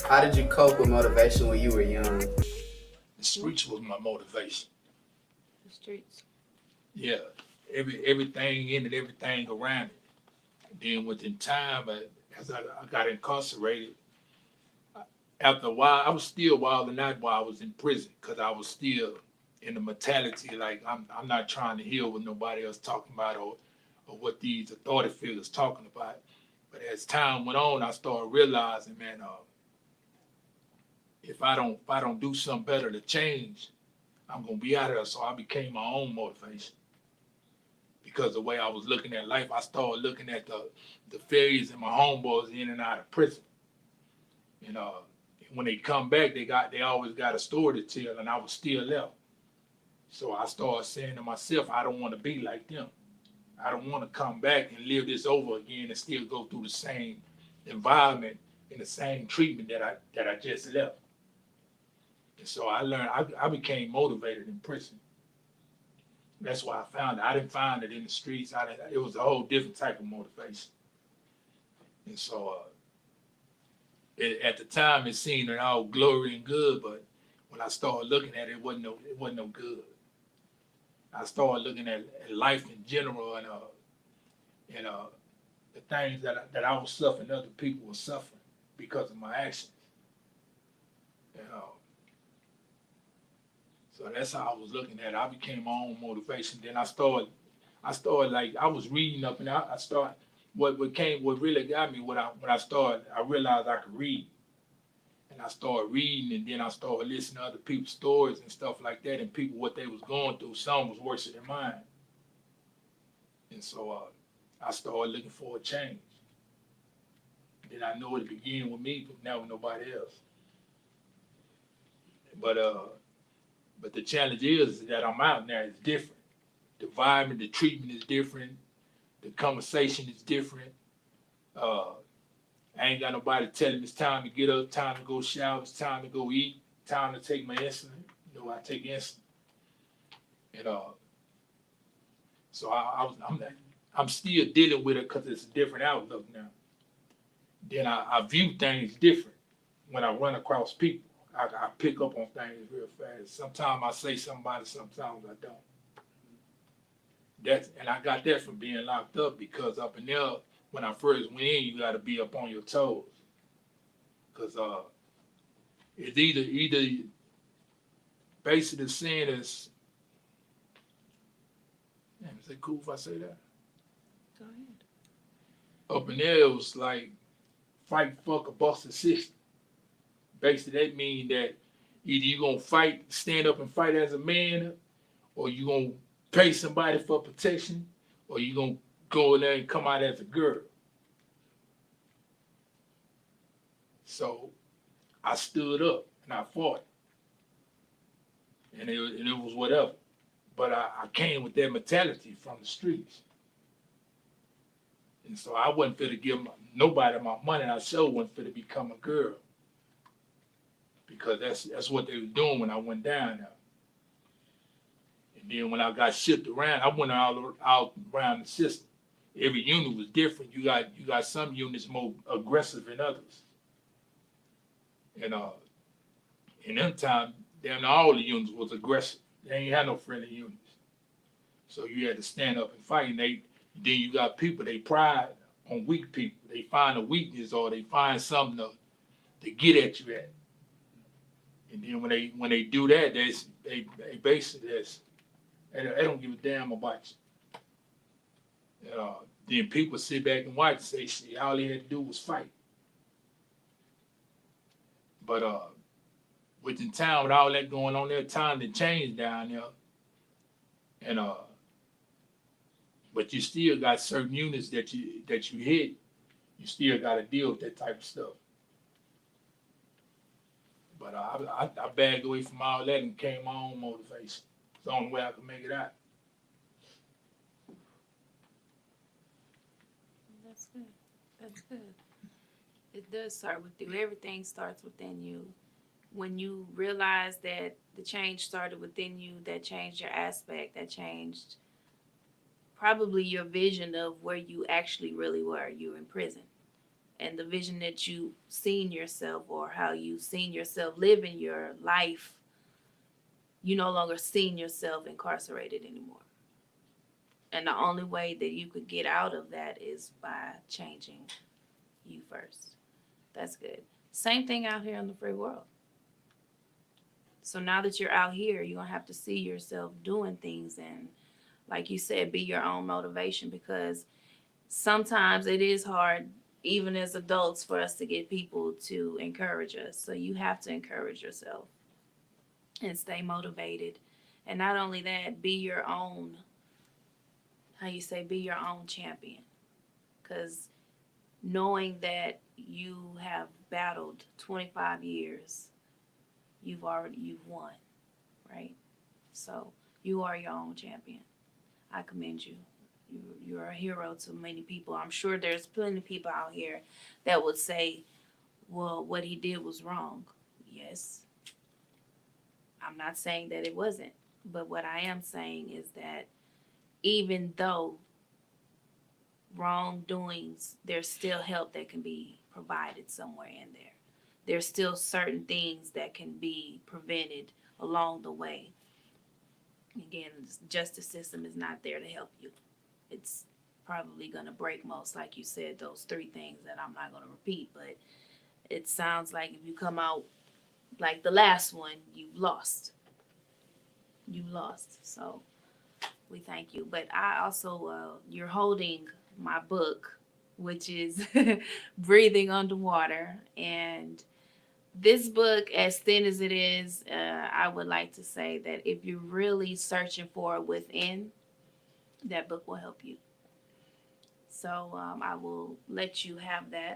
How did you cope with motivation when you were young? The streets was my motivation. The streets. Yeah, everything in it, everything around it. Then within time, as I got incarcerated, after a while, I was still wilding out while I was in prison because I was still in the mentality like I'm not trying to hear what nobody else talking about or what these authority figures talking about. But as time went on, I started realizing, man, if I don't do something better to change, I'm gonna be out of here. So I became my own motivation because the way I was looking at life, I started looking at the failures in my homeboys in and out of prison. You know, when they come back, they always got a story to tell, and I was still left. So I started saying to myself, I don't want to be like them. I don't want to come back and live this over again and still go through the same environment and the same treatment that I just left. And so I learned I became motivated in prison. That's why I found it. I didn't find it in the streets. It was a whole different type of motivation. And so at the time it seemed all glory and good, but when I started looking at it, it wasn't no good. I started looking at life in general and the things that I was suffering, other people were suffering because of my actions. You know, so that's how I was looking at it. I became my own motivation. Then I started like I was reading up, and I started what really got me when I started. I realized I could read, and I started reading, and then I started listening to other people's stories and stuff like that, and people what they was going through. Some was worse than mine, and so I started looking for a change. Then I knew it began with me, but now with nobody else. But but the challenge is that I'm out now. It's different. The environment, the treatment is different. The conversation is different. Uh, I ain't got nobody telling me it's time to get up, time to go shower, it's time to go eat, time to take my insulin. You know, I take insulin. And so I'm still dealing with it because it's a different outlook now. Then I view things different when I run across people. I pick up on things real fast. Sometimes I say something about it, sometimes I don't. And I got that from being locked up because up in there, when I first went in, you got to be up on your toes because it's either basically saying is, damn, is it cool if I say that? Go ahead. Up in there, it was like fight, fuck, or bust a system. Basically, that means that either you gonna fight, stand up and fight as a man, or you gonna pay somebody for protection, or you gonna go in there and come out as a girl. So I stood up and I fought, and it was whatever. But I came with that mentality from the streets, and so I wasn't fit to give nobody my money, and I sure wasn't fit to become a girl because that's what they were doing when I went down there. And then when I got shipped around, I went all around the system. Every unit was different. You got some units more aggressive than others. And in them time, damn all the units was aggressive. They ain't had no friendly units. So you had to stand up and fight. And then you got people, they pride on weak people. They find a weakness or they find something to get at you at. And then when they do that, they basically they don't give a damn about you. Then people sit back and watch and say, shit, all they had to do was fight. But within town, with all that going on there, time to change down there. And but you still got certain units that you hit. You still got to deal with that type of stuff. But I backed away from all that and came my own motivation. It's the only way I could make it out. That's good. That's good. It does start with you. Everything starts within you. When you realize that the change started within you, that changed your aspect, that changed probably your vision of where you actually really were. You were in prison. and the vision that you seen yourself or how you seen yourself living your life, you no longer seen yourself incarcerated anymore. And the only way that you could get out of that is by changing you first. That's good. Same thing out here in the free world. So now that you're out here, you're going to have to see yourself doing things and, like you said, be your own motivation, because sometimes it is hard, even as adults, for us to get people to encourage us. So you have to encourage yourself and stay motivated. And not only that, be your own, how you say, be your own champion. Because knowing that you have battled 25 years, you've won, right? So you are your own champion. I commend you. You're a hero to many people. I'm sure there's plenty of people out here that would say, well, what he did was wrong. Yes. I'm not saying that it wasn't. But what I am saying is that even though wrongdoings, there's still help that can be provided somewhere in there. There's still certain things that can be prevented along the way. Again, the justice system is not there to help you. It's probably going to break most, like you said, those three things that I'm not going to repeat. But it sounds like if you come out like the last one, you've lost. You lost. So we thank you. But I also, you're holding my book, which is Breathing Underwater. And this book, as thin as it is, I would like to say that if you're really searching for it within, that book will help you. So I will let you have that.